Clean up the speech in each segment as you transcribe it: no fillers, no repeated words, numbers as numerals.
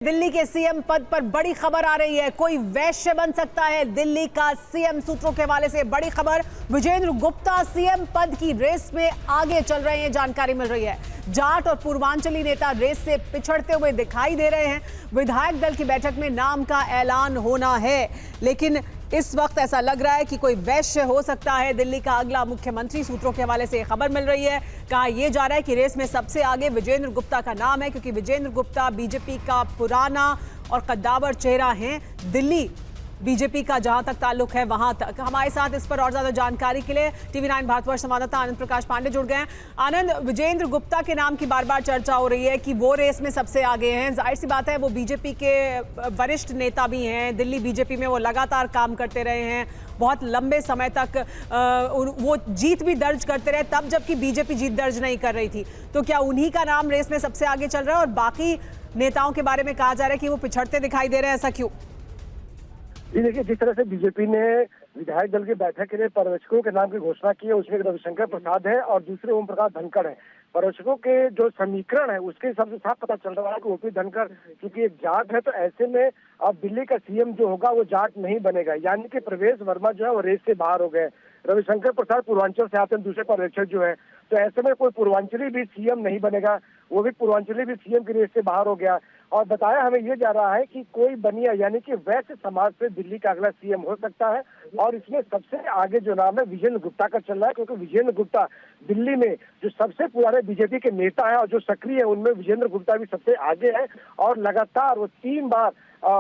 दिल्ली के सीएम पद पर बड़ी खबर आ रही है। कोई वैश्य बन सकता है दिल्ली का सीएम। सूत्रों के हवाले से बड़ी खबर, विजेंद्र गुप्ता सीएम पद की रेस में आगे चल रहे हैं, जानकारी मिल रही है। जाट और पूर्वांचली नेता रेस से पिछड़ते हुए दिखाई दे रहे हैं। विधायक दल की बैठक में नाम का ऐलान होना है, लेकिन इस वक्त ऐसा लग रहा है कि कोई वैश्य हो सकता है दिल्ली का अगला मुख्यमंत्री। सूत्रों के हवाले से खबर मिल रही है। कहा यह जा रहा है कि रेस में सबसे आगे विजेंद्र गुप्ता का नाम है, क्योंकि विजेंद्र गुप्ता बीजेपी का पुराना और कद्दावर चेहरा है। दिल्ली बीजेपी का जहां तक ताल्लुक है वहां तक। हमारे साथ इस पर और ज्यादा जानकारी के लिए TV9 भारतवर्ष संवाददाता आनंद प्रकाश पांडे जुड़ गए हैं। आनंद, विजेंद्र गुप्ता के नाम की बार बार चर्चा हो रही है कि वो रेस में सबसे आगे हैं। जाहिर सी बात है, वो बीजेपी के वरिष्ठ नेता भी हैं। दिल्ली बीजेपी में वो लगातार काम करते रहे हैं, बहुत लंबे समय तक वो जीत भी दर्ज करते रहे, तब जबकि बीजेपी जीत दर्ज नहीं कर रही थी। तो क्या उन्हीं का नाम रेस में सबसे आगे चल रहा है? और बाकी नेताओं के बारे में कहा जा रहा है कि वो पिछड़ते दिखाई दे रहे हैं, ऐसा क्यों? जी देखिए, जिस तरह से बीजेपी ने विधायक दल की बैठक के लिए पर्यवेक्षकों के नाम की घोषणा की है, उसमें रविशंकर प्रसाद है और दूसरे ओम प्रकाश धनखड़ है। पर्यवेक्षकों के जो समीकरण है उसके हिसाब से साफ पता चल रहा है कि ओपी धनखड़ क्योंकि एक जाट है, तो ऐसे में अब दिल्ली का सीएम जो होगा वो जाट नहीं बनेगा, यानी कि प्रवेश वर्मा जो है वो रेस से बाहर हो गए। रविशंकर प्रसाद पूर्वांचल से आते हैं, दूसरे पर्यवेक्षक जो है, तो ऐसे में कोई पूर्वांचली भी सीएम नहीं बनेगा, वो भी पूर्वांचली भी सीएम की रेस से बाहर हो गया। और बताया हमें ये जा रहा है कि कोई बनिया यानी कि वैश्य समाज से दिल्ली का अगला सीएम हो सकता है। और इसमें सबसे आगे जो नाम है विजेंद्र गुप्ता का चल रहा है, क्योंकि विजेंद्र गुप्ता दिल्ली में जो सबसे पुराने बीजेपी के नेता है और जो सक्रिय है उनमें विजेंद्र गुप्ता भी सबसे आगे है। और लगातार वो 3 बार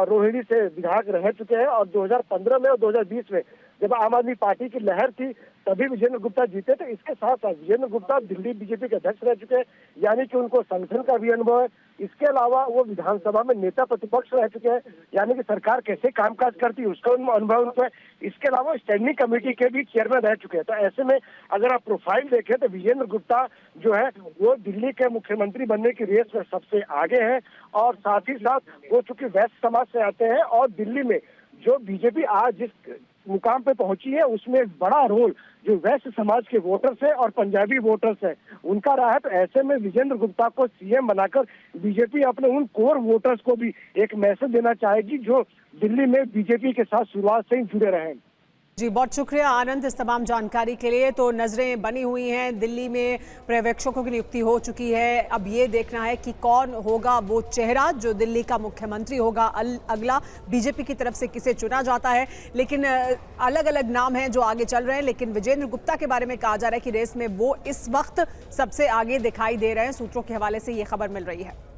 रोहिणी से विधायक रह चुके हैं और 2015 में और 2020 में जब आम आदमी पार्टी की लहर थी तभी विजेंद्र गुप्ता जीते। तो इसके साथ साथ विजेंद्र गुप्ता दिल्ली बीजेपी के अध्यक्ष रह चुके हैं, यानी कि उनको संगठन का भी अनुभव है। इसके अलावा वो विधानसभा में नेता प्रतिपक्ष रह चुके हैं, यानी कि सरकार कैसे कामकाज करती है उसका अनुभव उनको है। इसके अलावा स्टैंडिंग कमेटी के भी चेयरमैन रह चुके हैं। तो ऐसे में अगर आप प्रोफाइल देखें तो विजेंद्र गुप्ता जो है वो दिल्ली के मुख्यमंत्री बनने की रेस में सबसे आगे है। और साथ ही साथ वो चूंकि वैश्य समाज से आते हैं और दिल्ली में जो बीजेपी आज जिस मुकाम पे पहुंची है उसमें एक बड़ा रोल जो वैश्य समाज के वोटर्स है और पंजाबी वोटर्स है उनका रहा है। तो ऐसे में विजेंद्र गुप्ता को सीएम बनाकर बीजेपी अपने उन कोर वोटर्स को भी एक मैसेज देना चाहेगी जो दिल्ली में बीजेपी के साथ शुरुआत से ही जुड़े रहे। जी, बहुत शुक्रिया आनंद इस तमाम जानकारी के लिए। तो नजरें बनी हुई हैं, दिल्ली में पर्यवेक्षकों की नियुक्ति हो चुकी है। अब ये देखना है कि कौन होगा वो चेहरा जो दिल्ली का मुख्यमंत्री होगा अगला। बीजेपी की तरफ से किसे चुना जाता है, लेकिन अलग अलग नाम हैं जो आगे चल रहे हैं। लेकिन विजेंद्र गुप्ता के बारे में कहा जा रहा है कि रेस में वो इस वक्त सबसे आगे दिखाई दे रहे हैं। सूत्रों के हवाले से ये खबर मिल रही है।